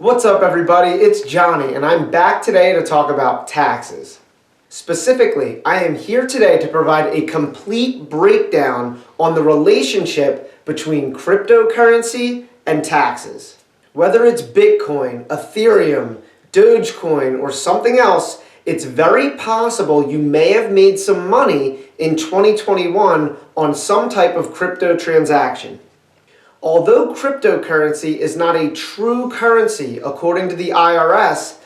What's up everybody, it's Johnny and I'm back today to talk about taxes. Specifically, I am here today to provide a complete breakdown on the relationship between cryptocurrency and taxes. Whether it's Bitcoin, Ethereum, Dogecoin, or something else, it's very possible you may have made some money in 2021 on some type of crypto transaction. Although cryptocurrency is not a true currency according to the IRS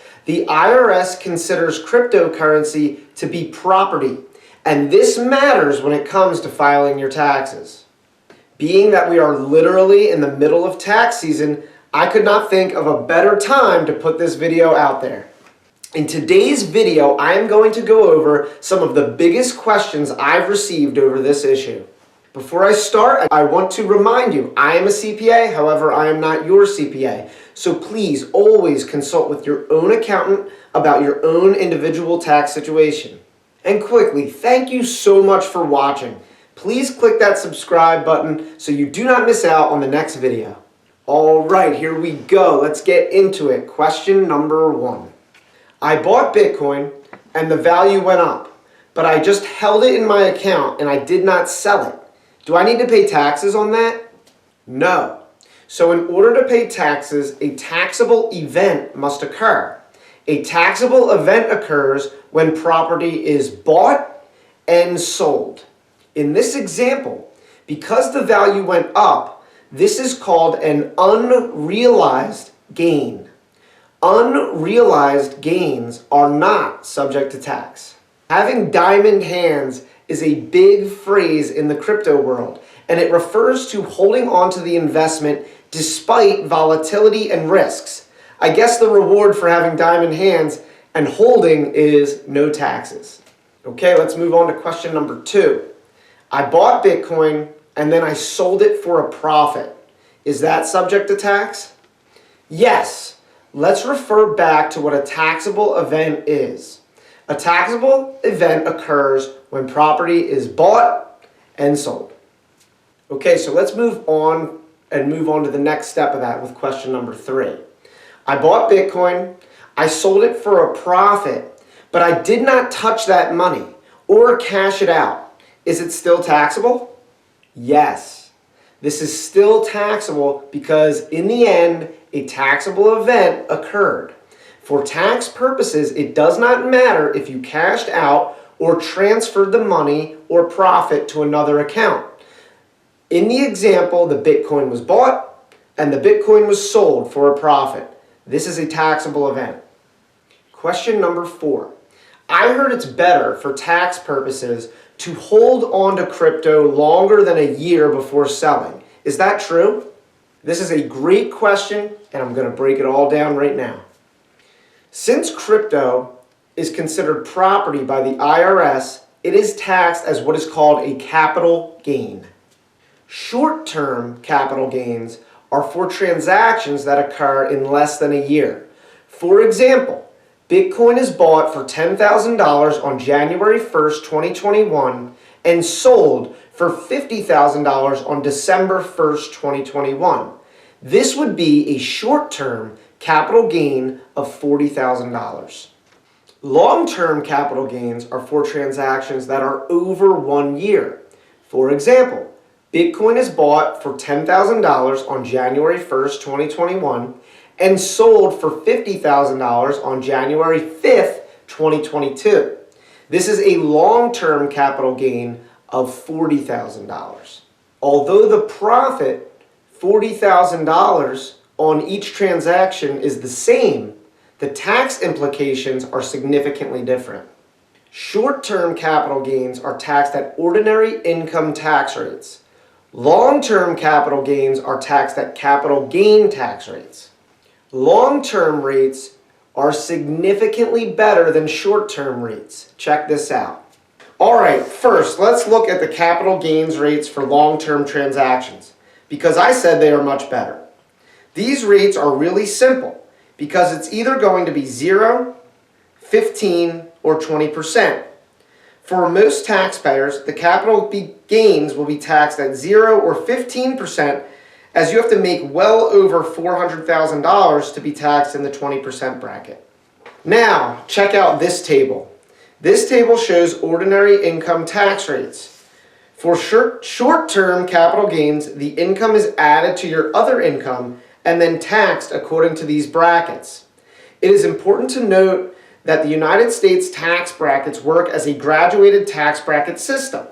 considers cryptocurrency to be property, and this matters when it comes to filing your taxes. Being that we are literally in the middle of tax season, I could not think of a better time to put this video out there. In today's video, I am going to go over some of the biggest questions I've received over this issue. Before I start, I want to remind you, I am a CPA, however, I am not your CPA. So please always consult with your own accountant about your own individual tax situation. And quickly, thank you so much for watching. Please click that subscribe button so you do not miss out on the next video. Alright, here we go. Let's get into it. Question number 1. I bought Bitcoin and the value went up, but I just held it in my account and I did not sell it. Do I need to pay taxes on that? No. So in order to pay taxes, a taxable event must occur. A taxable event occurs when property is bought and sold. In this example, because the value went up, this is called an unrealized gain. Unrealized gains are not subject to tax. Having diamond hands is a big phrase in the crypto world, and it refers to holding on to the investment despite volatility and risks. I guess the reward for having diamond hands and holding is no taxes. Okay, let's move on to question number 2. I bought Bitcoin and then I sold it for a profit. Is that subject to tax? Yes. Let's refer back to what a taxable event is. A taxable event occurs when property is bought and sold. Okay, so let's move on to the next step of that with question number 3. I bought Bitcoin, I sold it for a profit, but I did not touch that money or cash it out. Is it still taxable? Yes. This is still taxable because in the end, a taxable event occurred. For tax purposes, it does not matter if you cashed out or transferred the money or profit to another account. In the example, the Bitcoin was bought and the Bitcoin was sold for a profit. This is a taxable event. Question number 4. I heard it's better for tax purposes to hold on to crypto longer than a year before selling. Is that true? This is a great question, and I'm going to break it all down right now. Since crypto is considered property by the IRS, it is taxed as what is called a capital gain. Short-term capital gains are for transactions that occur in less than a year. For example, Bitcoin is bought for $10,000 on January 1st, 2021 and sold for $50,000 on December 1st, 2021. This would be a short-term capital gain of $40,000. Long-term capital gains are for transactions that are over 1 year. For example, Bitcoin is bought for $10,000 on January 1st, 2021 and sold for $50,000 on January 5th, 2022. This is a long-term capital gain of $40,000. Although the profit, $40,000 on each transaction, is the same, the tax implications are significantly different. Short-term capital gains are taxed at ordinary income tax rates. Long-term capital gains are taxed at capital gain tax rates. Long-term rates are significantly better than short-term rates. Check this out. Alright, first let's look at the capital gains rates for long-term transactions, because I said they are much better. These rates are really simple because it's either going to be 0, 15, or 20%. For most taxpayers, the capital gains will be taxed at 0 or 15%, as you have to make well over $400,000 to be taxed in the 20% bracket. Now, check out this table. This table shows ordinary income tax rates. For short-term capital gains, the income is added to your other income and then taxed according to these brackets. It is important to note that the United States tax brackets work as a graduated tax bracket system.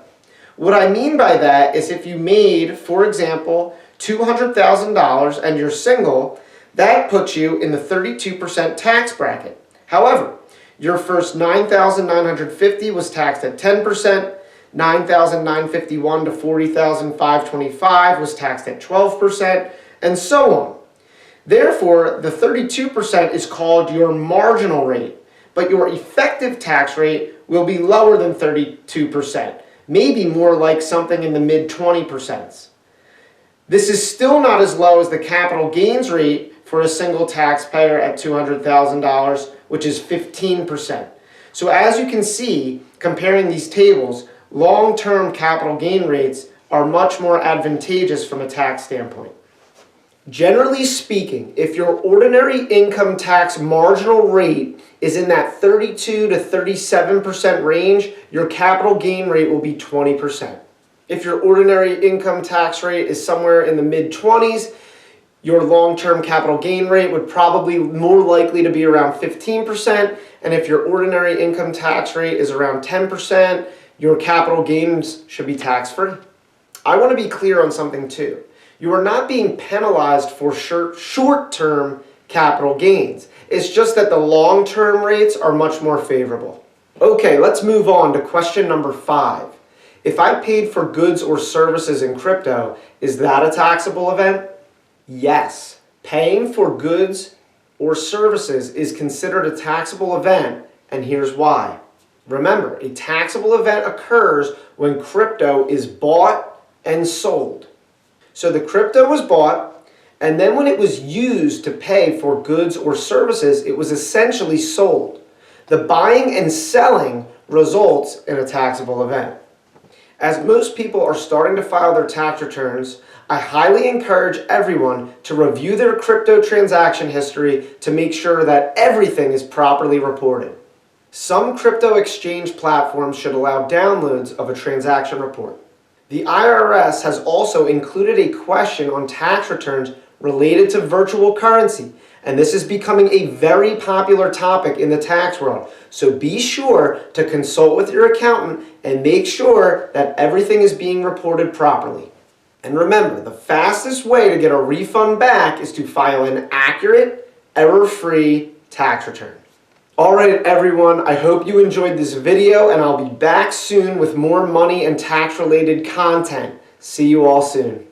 What I mean by that is if you made, for example, $200,000 and you're single, that puts you in the 32% tax bracket. However, your first $9,950 was taxed at 10%, $9,951 to $40,525 was taxed at 12%, and so on. Therefore, the 32% is called your marginal rate, but your effective tax rate will be lower than 32%, maybe more like something in the mid-20%. This is still not as low as the capital gains rate for a single taxpayer at $200,000, which is 15%. So as you can see, comparing these tables, long-term capital gain rates are much more advantageous from a tax standpoint. Generally speaking, if your ordinary income tax marginal rate is in that 32 to 37% range, your capital gain rate will be 20%. If your ordinary income tax rate is somewhere in the mid-20s, your long-term capital gain rate would probably more likely to be around 15%, and if your ordinary income tax rate is around 10%, your capital gains should be tax-free. I want to be clear on something too. You are not being penalized for short-term capital gains. It's just that the long-term rates are much more favorable. Okay, let's move on to question number 5. If I paid for goods or services in crypto, is that a taxable event? Yes. Paying for goods or services is considered a taxable event, and here's why. Remember, a taxable event occurs when crypto is bought and sold. So the crypto was bought, and then when it was used to pay for goods or services, it was essentially sold. The buying and selling results in a taxable event. As most people are starting to file their tax returns, I highly encourage everyone to review their crypto transaction history to make sure that everything is properly reported. Some crypto exchange platforms should allow downloads of a transaction report. The IRS has also included a question on tax returns related to virtual currency, and this is becoming a very popular topic in the tax world. So be sure to consult with your accountant and make sure that everything is being reported properly. And remember, the fastest way to get a refund back is to file an accurate, error-free tax return. Alright everyone, I hope you enjoyed this video, and I'll be back soon with more money and tax related content. See you all soon.